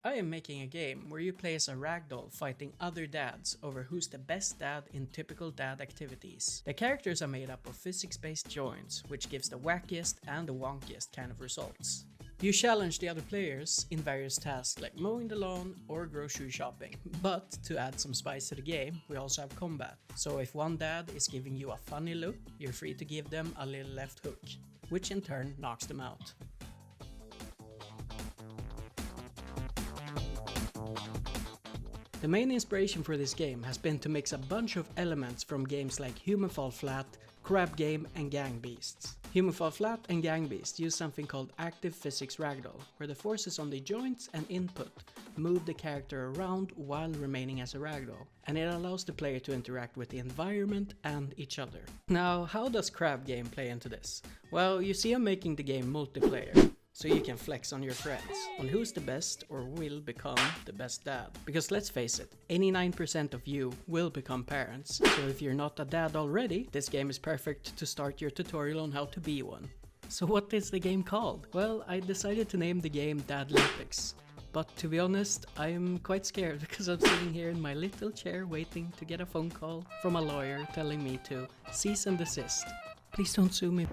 I am making a game where you play as a ragdoll fighting other dads over who's the best dad in typical dad activities. The characters are made up of physics-based joints, which gives the wackiest and the wonkiest kind of results. You challenge the other players in various tasks like mowing the lawn or grocery shopping, but to add some spice to the game, we also have combat. So if one dad is giving you a funny look, you're free to give them a little left hook, which in turn knocks them out. The main inspiration for this game has been to mix a bunch of elements from games like Human Fall Flat, Crab Game and Gang Beasts. Human Fall Flat and Gang Beasts use something called active physics ragdoll, where the forces on the joints and input move the character around while remaining as a ragdoll, and it allows the player to interact with the environment and each other. Now, how does Crab Game play into this? Well, you see I'm making the game multiplayer, so you can flex on your friends on who's the best or will become the best dad. Because let's face it, 89% of you will become parents, so if you're not a dad already, this game is perfect to start your tutorial on how to be one. So what is the game called? Well, I decided to name the game Dadlympics. But to be honest, I'm quite scared because I'm sitting here in my little chair waiting to get a phone call from a lawyer telling me to cease and desist. Please don't sue me.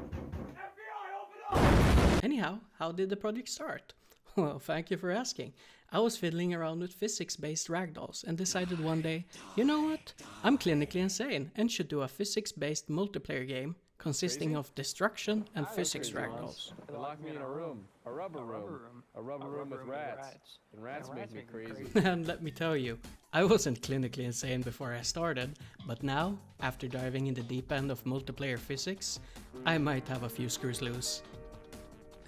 Anyhow, how did the project start? Well, thank you for asking. I was fiddling around with physics-based ragdolls and decided one day, you know what? I'm clinically insane and should do a physics-based multiplayer game consisting of destruction and physics ragdolls. They locked me in a room, a rubber room with rats. And rats make me crazy. And let me tell you, I wasn't clinically insane before I started, but now, after diving in the deep end of multiplayer physics, I might have a few screws loose.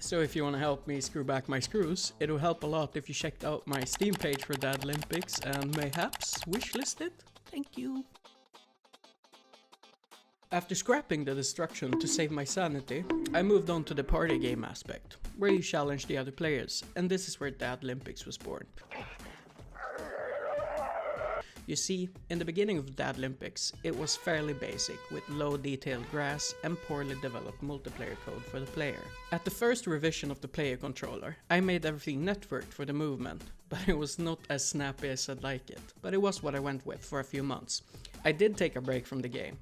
So if you want to help me screw back my screws, it will help a lot if you checked out my Steam page for Dadlympics and mayhaps wishlist it. Thank you. After scrapping the destruction to save my sanity, I moved on to the party game aspect, where you challenge the other players, and this is where Dadlympics was born. You see, in the beginning of Dadlympics, it was fairly basic with low detailed grass and poorly developed multiplayer code for the player. At the first revision of the player controller, I made everything networked for the movement, but it was not as snappy as I'd like it. But it was what I went with for a few months. I did take a break from the game,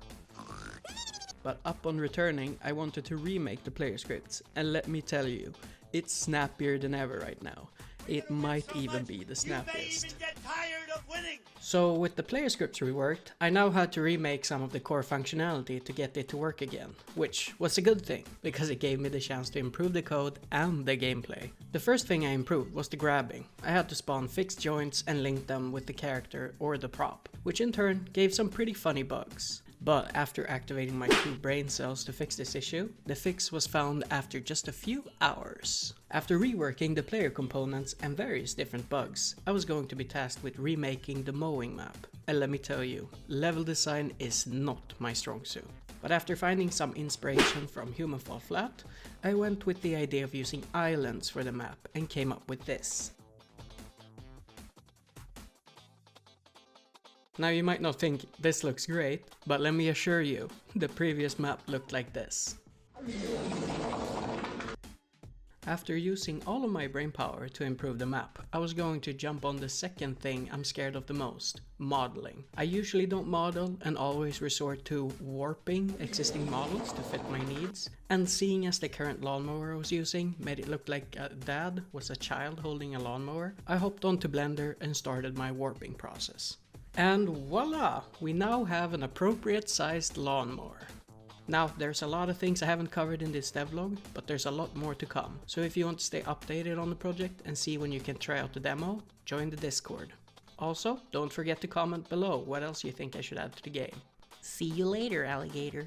but upon returning, I wanted to remake the player scripts, and let me tell you, it's snappier than ever right now. It might even be the snappiest. So with the player scripts reworked, I now had to remake some of the core functionality to get it to work again, which was a good thing, because it gave me the chance to improve the code and the gameplay. The first thing I improved was the grabbing. I had to spawn fixed joints and link them with the character or the prop, which in turn gave some pretty funny bugs. But after activating my 2 brain cells to fix this issue, the fix was found after just a few hours. After reworking the player components and various different bugs, I was going to be tasked with remaking the mowing map. And let me tell you, level design is not my strong suit. But after finding some inspiration from Human Fall Flat, I went with the idea of using islands for the map and came up with this. Now you might not think this looks great, but let me assure you, the previous map looked like this. After using all of my brain power to improve the map, I was going to jump on the second thing I'm scared of the most, modeling. I usually don't model and always resort to warping existing models to fit my needs, and seeing as the current lawnmower I was using made it look like a dad was a child holding a lawnmower, I hopped onto Blender and started my warping process. And voila! We now have an appropriate sized lawnmower. Now, there's a lot of things I haven't covered in this devlog, but there's a lot more to come. So if you want to stay updated on the project and see when you can try out the demo, join the Discord. Also, don't forget to comment below what else you think I should add to the game. See you later, alligator.